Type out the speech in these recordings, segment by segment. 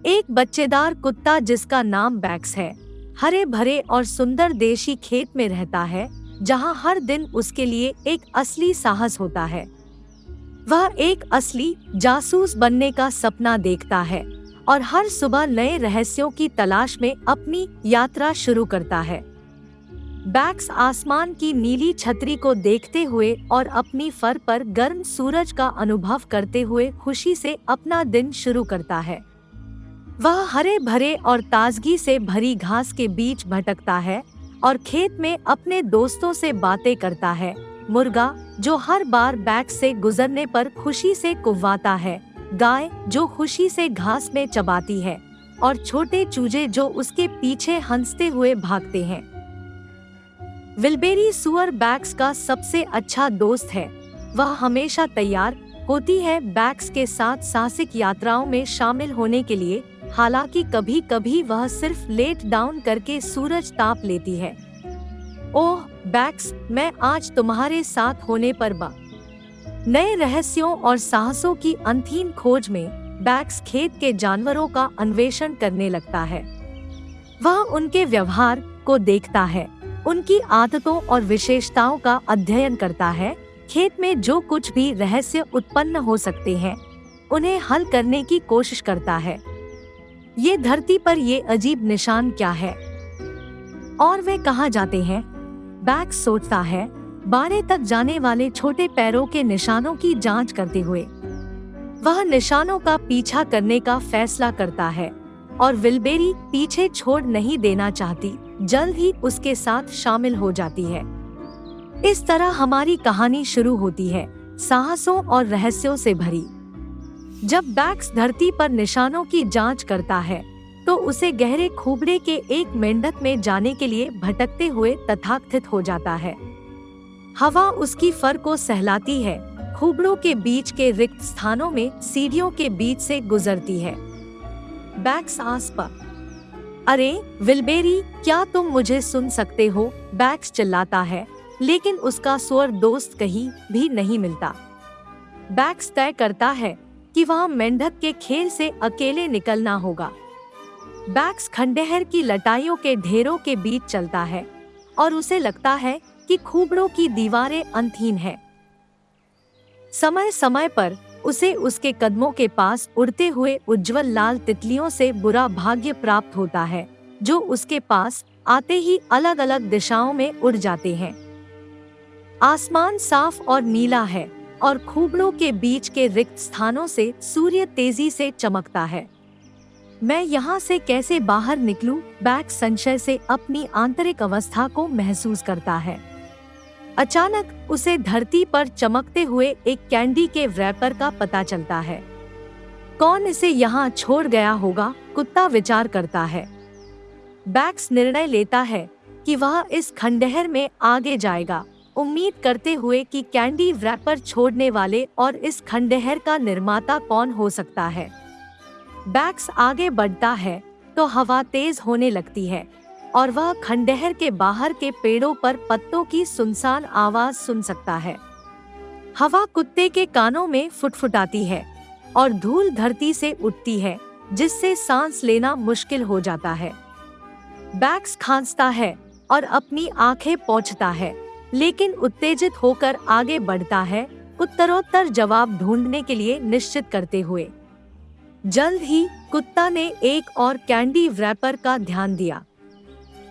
एक बच्चेदार कुत्ता जिसका नाम बैक्स है, हरे भरे और सुंदर देशी खेत में रहता है, जहां हर दिन उसके लिए एक असली साहस होता है। वह एक असली जासूस बनने का सपना देखता है और हर सुबह नए रहस्यों की तलाश में अपनी यात्रा शुरू करता है। बैक्स आसमान की नीली छतरी को देखते हुए और अपनी फर पर गर्म सूरज का अनुभव करते हुए खुशी से अपना दिन शुरू करता है। वह हरे भरे और ताजगी से भरी घास के बीच भटकता है और खेत में अपने दोस्तों से बातें करता है। मुर्गा जो हर बार बैक्स से गुजरने पर खुशी से कुव्वाता है, गाय जो खुशी से घास में चबाती है और छोटे चूजे जो उसके पीछे हंसते हुए भागते हैं। विल्बेरी सुअर बैक्स का सबसे अच्छा दोस्त है। वह हमेशा तैयार होती है बैक्स के साथ साहसिक यात्राओं में शामिल होने के लिए, हालांकि कभी कभी वह सिर्फ लेट डाउन करके सूरज ताप लेती है। ओह बैक्स, मैं आज तुम्हारे साथ होने पर नए रहस्यों और साहसों की अनथीन खोज में बैक्स खेत के जानवरों का अन्वेषण करने लगता है। वह उनके व्यवहार को देखता है, उनकी आदतों और विशेषताओं का अध्ययन करता है। खेत में जो कुछ भी रहस्य उत्पन्न हो सकते हैं, उन्हें हल करने की कोशिश करता है। ये धरती पर ये अजीब निशान क्या है और वे कहाँ जाते हैं? बैक्स सोचता है, बाड़े तक जाने वाले छोटे पैरों के निशानों की जांच करते हुए। वह निशानों का पीछा करने का फैसला करता है और विल्बेरी पीछे छोड़ नहीं देना चाहती, जल्द ही उसके साथ शामिल हो जाती है। इस तरह हमारी कहानी शुरू होती है, साहसों और रहस्यों से भरी। जब बैक्स धरती पर निशानों की जांच करता है, तो उसे गहरे खूबड़े के एक मेंढक में जाने के लिए भटकते हुए तथाकथित हो जाता है। हवा उसकी फर को सहलाती है, खूबड़ों के बीच के रिक्त स्थानों में सीढ़ियों के बीच से गुजरती है। बैक्स आस-पास, अरे विल्बेरी, क्या तुम मुझे सुन सकते हो? बैक्स चिल्लाता है, लेकिन उसका सुअर दोस्त कहीं भी नहीं मिलता। बैक्स तय करता है कि वह मेंढक के खेल से अकेले निकलना होगा। बैक्स खंडहर की लटाइयों के ढेरों के बीच चलता है और उसे लगता है कि खूबड़ों की दीवारें अनथीन हैं। समय समय पर उसे उसके कदमों के पास उड़ते हुए उज्जवल लाल तितलियों से बुरा भाग्य प्राप्त होता है, जो उसके पास आते ही अलग अलग दिशाओं में उड़ जाते हैं। आसमान साफ और नीला है और खूबड़ों के बीच के रिक्त स्थानों से सूर्य तेजी से चमकता है। मैं यहाँ से कैसे बाहर निकलूं? बैक्स संशय से अपनी आंतरिक अवस्था को महसूस करता है। अचानक उसे धरती पर चमकते हुए एक कैंडी के रैपर का पता चलता है। कौन इसे यहाँ छोड़ गया होगा? कुत्ता विचार करता है। बैक्स निर्णय लेता है कि वह इस खंडहर में आगे जाएगा, उम्मीद करते हुए कि कैंडी रैपर छोड़ने वाले और इस खंडहर का निर्माता कौन हो सकता है। बैक्स आगे बढ़ता है तो हवा तेज होने लगती है और वह खंडहर के बाहर के पेड़ों पर पत्तों की सुनसान आवाज सुन सकता है। हवा कुत्ते के कानों में फुटफुटाती है और धूल धरती से उठती है, जिससे सांस लेना मुश्किल हो जाता है। बैक्स खांसता है और अपनी आंखें पोंछता है, लेकिन उत्तेजित होकर आगे बढ़ता है, उत्तरोत्तर जवाब ढूंढने के लिए निश्चित करते हुए। जल्द ही कुत्ता ने एक और कैंडी रैपर का ध्यान दिया।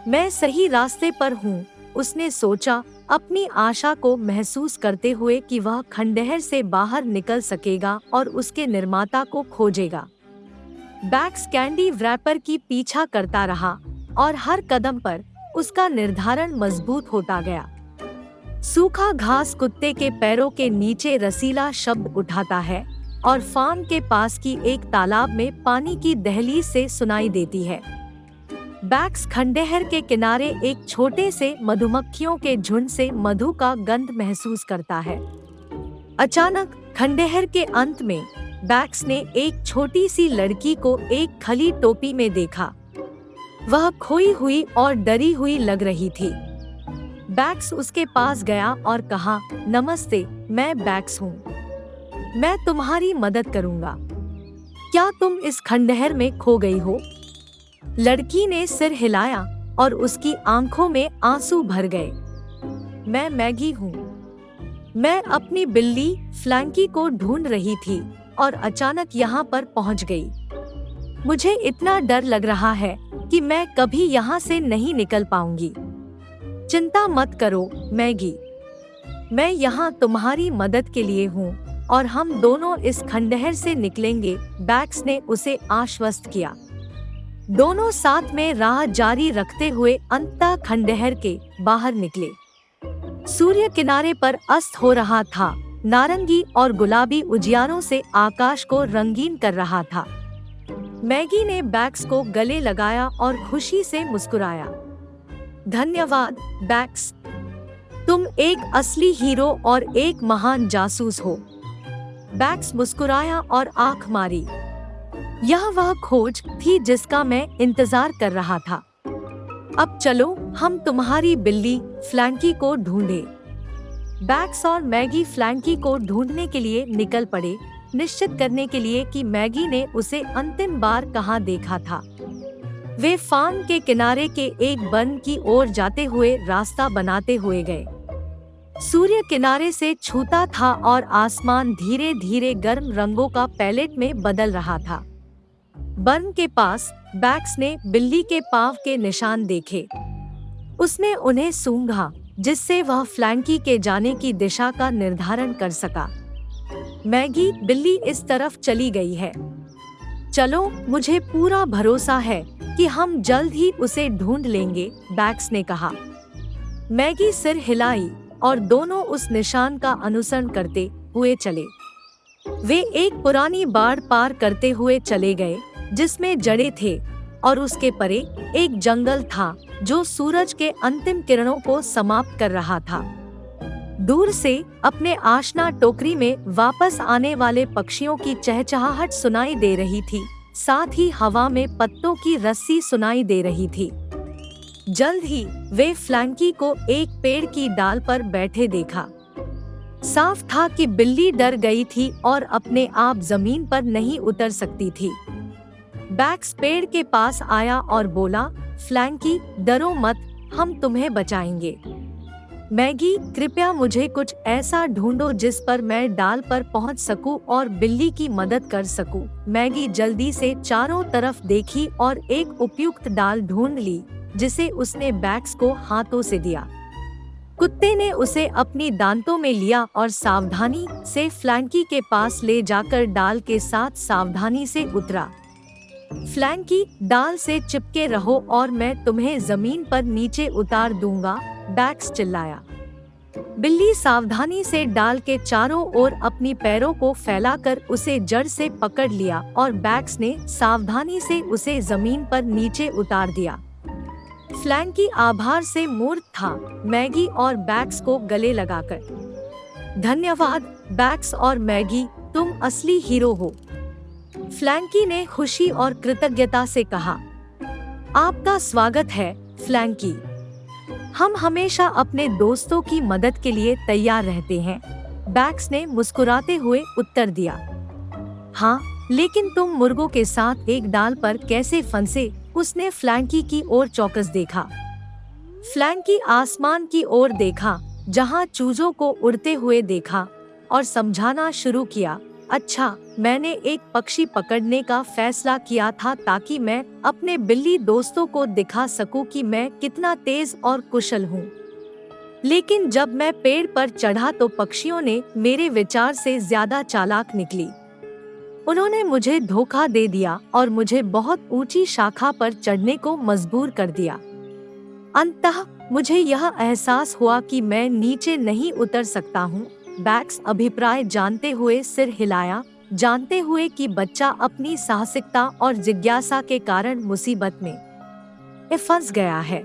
मैं सही रास्ते पर हूँ, उसने सोचा, अपनी आशा को महसूस करते हुए कि वह खंडहर से बाहर निकल सकेगा और उसके निर्माता को खोजेगा। बैक्स कैंडी रैपर की पीछा करता रहा और हर कदम पर उसका निर्धारण मजबूत होता गया। सूखा घास कुत्ते के पैरों के नीचे रसीला शब्द उठाता है और फार्म के पास की एक तालाब में पानी की दहलीज से सुनाई देती है। बैक्स खंडहर के किनारे एक छोटे से मधुमक्खियों के झुंड से मधु का गंध महसूस करता है। अचानक खंडहर के अंत में बैक्स ने एक छोटी सी लड़की को एक खली टोपी में देखा। वह खोई हुई और डरी हुई लग रही थी। बैक्स उसके पास गया और कहा, नमस्ते, मैं बैक्स हूँ, मैं तुम्हारी मदद करूँगा। क्या तुम इस खंडहर में खो गई हो? लड़की ने सिर हिलाया और उसकी आंखों में आंसू भर गए। मैं मैगी हूँ। मैं अपनी बिल्ली फ्लैंकी को ढूंढ रही थी और अचानक यहाँ पर पहुँच गई। मुझे इतना डर लग रहा है कि मैं कभी यहाँ से नहीं निकल पाऊंगी। चिंता मत करो मैगी, मैं यहाँ तुम्हारी मदद के लिए हूँ और हम दोनों इस खंडहर से निकलेंगे, बैक्स ने उसे आश्वस्त किया। दोनों साथ में राह जारी रखते हुए अंततः खंडहर के बाहर निकले। सूर्य किनारे पर अस्त हो रहा था, नारंगी और गुलाबी उजियारों से आकाश को रंगीन कर रहा था। मैगी ने बैक्स को गले लगाया और खुशी से मुस्कुराया। धन्यवाद बैक्स, तुम एक असली हीरो और एक महान जासूस हो। बैक्स मुस्कुराया और आंख मारी। यह वह खोज थी जिसका मैं इंतजार कर रहा था। अब चलो हम तुम्हारी बिल्ली फ्लैंकी को ढूंढे। बैक्स और मैगी फ्लैंकी को ढूंढने के लिए निकल पड़े, निश्चित करने के लिए कि मैगी ने उसे अंतिम बार कहाँ देखा था। वे फार्म के किनारे के एक वन की ओर जाते हुए रास्ता बनाते हुए गए। सूर्य किनारे से छूता था और आसमान धीरे धीरे गर्म रंगों का पैलेट में बदल रहा था। वन के पास बैक्स ने बिल्ली के पाँव के निशान देखे। उसने उन्हें सूंघा, जिससे वह फ्लैंकी के जाने की दिशा का निर्धारण कर सका। मैगी, बिल्ली इस तरफ चली गई है। चलो, मुझे पूरा भरोसा है कि हम जल्द ही उसे ढूंढ लेंगे, बैक्स ने कहा। मैगी सिर हिलाई और दोनों उस निशान का अनुसरण करते हुए चले। वे एक पुरानी बाड़ पार करते हुए चले गए जिसमें जड़ें थे और उसके परे एक जंगल था जो सूरज के अंतिम किरणों को समाप्त कर रहा था। दूर से अपने आशना टोकरी में वापस आने वाले पक्षियों की चहचहाहट सुनाई दे रही थी, साथ ही हवा में पत्तों की रस्सी सुनाई दे रही थी। जल्द ही वे फ्लैंकी को एक पेड़ की डाल पर बैठे देखा। साफ था कि बिल्ली डर गई थी और अपने आप जमीन पर नहीं उतर सकती थी। बैक्स पेड़ के पास आया और बोला, फ्लैंकी, डरो मत, हम तुम्हें बचाएंगे। मैगी, कृपया मुझे कुछ ऐसा ढूंढो जिस पर मैं डाल पर पहुंच सकूं और बिल्ली की मदद कर सकूं। मैगी जल्दी से चारों तरफ देखी और एक उपयुक्त डाल ढूंढ ली, जिसे उसने बैक्स को हाथों से दिया। कुत्ते ने उसे अपनी दांतों में लिया और सावधानी से फ्लैंकी के पास ले जाकर डाल के साथ सावधानी से उतरा। फ्लैंकी, डाल से चिपके रहो और मैं तुम्हें जमीन पर नीचे उतार दूंगा, बैक्स चिल्लाया। बिल्ली सावधानी से डाल के चारों ओर अपनी पैरों को फैलाकर उसे जड़ से पकड़ लिया और बैक्स ने सावधानी से उसे जमीन पर नीचे उतार दिया। फ्लैंकी आभार से मूर्त था, मैगी और बैक्स को गले लगाकर। धन्यवाद बैक्स और मैगी, तुम असली हीरो हो, फ्लैंकी ने खुशी और कृतज्ञता से कहा। आपका स्वागत है फ्लैंकी, हम हमेशा अपने दोस्तों की मदद के लिए तैयार रहते हैं, बैक्स ने मुस्कुराते हुए उत्तर दिया। हाँ, लेकिन तुम मुर्गों के साथ एक डाल पर कैसे फंसे? उसने फ्लैंकी की ओर चौकस देखा। फ्लैंकी आसमान की ओर देखा, जहाँ चूजों को उड़ते हुए देखा और समझाना शुरू किया। अच्छा, मैंने एक पक्षी पकड़ने का फैसला किया था ताकि मैं अपने बिल्ली दोस्तों को दिखा सकूं कि मैं कितना तेज और कुशल हूँ। लेकिन जब मैं पेड़ पर चढ़ा तो पक्षियों ने मेरे विचार से ज्यादा चालाक निकली। उन्होंने मुझे धोखा दे दिया और मुझे बहुत ऊंची शाखा पर चढ़ने को मजबूर कर दिया। अंततः मुझे यह एहसास हुआ कि मैं नीचे नहीं उतर सकता हूँ। बैक्स अभिप्राय जानते हुए सिर हिलाया, जानते हुए कि बच्चा अपनी साहसिकता और जिज्ञासा के कारण मुसीबत में फंस गया है।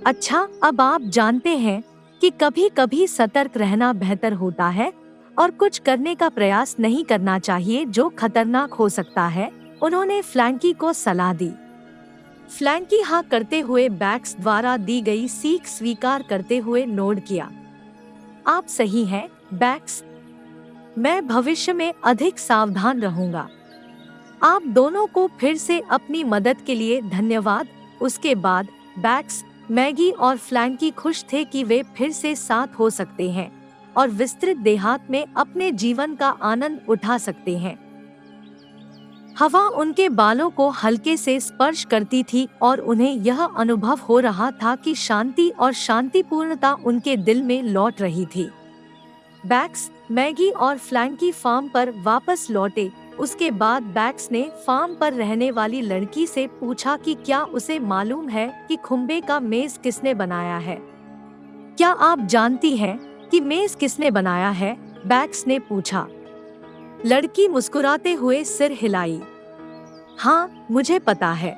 अच्छा, अब आप जानते हैं कि कभी-कभी सतर्क रहना बेहतर होता है और कुछ करने का प्रयास नहीं करना चाहिए जो खतरनाक हो सकता है, उन्होंने फ्लैंकी को सलाह दी। फ्लैंकी हाँ करते हुए बैक्स द्वारा दी गई सीख स्वीकार करते हुए नोड किया। आप सही हैं बैक्स, मैं भविष्य में अधिक सावधान रहूंगा। आप दोनों को फिर से अपनी मदद के लिए धन्यवाद। उसके बाद बैक्स, मैगी और फ्लैंकी खुश थे कि वे फिर से साथ हो सकते हैं और विस्तृत देहात में अपने जीवन का आनंद उठा सकते हैं। हवा उनके बालों को हल्के से स्पर्श करती थी और उन्हें यह अनुभव हो रहा था कि शांति और शांतिपूर्णता उनके दिल में लौट रही थी। बैक्स, मैगी और फ्लैंकी फार्म पर वापस लौटे। उसके बाद बैक्स ने फार्म पर रहने वाली लड़की से पूछा कि क्या उसे मालूम है कि खुम्बे का मेज किसने बनाया है। क्या आप जानती हैं कि मेज किसने बनाया है? बैक्स ने पूछा। लड़की मुस्कुराते हुए सिर हिलाई। हाँ, मुझे पता है,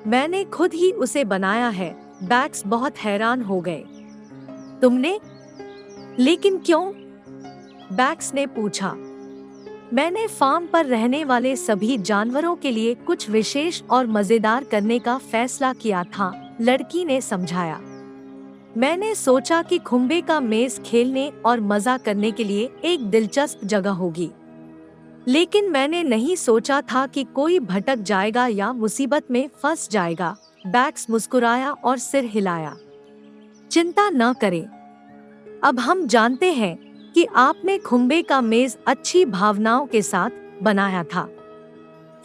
मैंने खुद ही उसे बनाया है। बैक्स बहुत हैरान हो गए। तुमने? लेकिन क्यों? बैक्स ने पूछा। मैंने फार्म पर रहने वाले सभी जानवरों के लिए कुछ विशेष और मजेदार करने का फैसला किया था, लड़की ने समझाया। मैंने सोचा कि खुम्बे का मेज खेलने और मजा करने के लिए एक दिलचस्प जगह होगी, लेकिन मैंने नहीं सोचा था कि कोई भटक जाएगा या मुसीबत में फंस जाएगा। बैक्स मुस्कुराया और सिर हिलाया। चिंता न करें, अब हम जानते हैं कि आपने खुम्बे का मेज अच्छी भावनाओं के साथ बनाया था।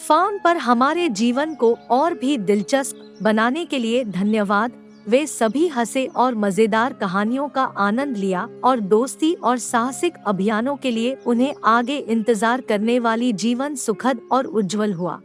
फार्म पर हमारे जीवन को और भी दिलचस्प बनाने के लिए धन्यवाद। वे सभी हंसे और मजेदार कहानियों का आनंद लिया और दोस्ती और साहसिक अभियानों के लिए उन्हें आगे इंतजार करने वाली जीवन सुखद और उज्जवल हुआ।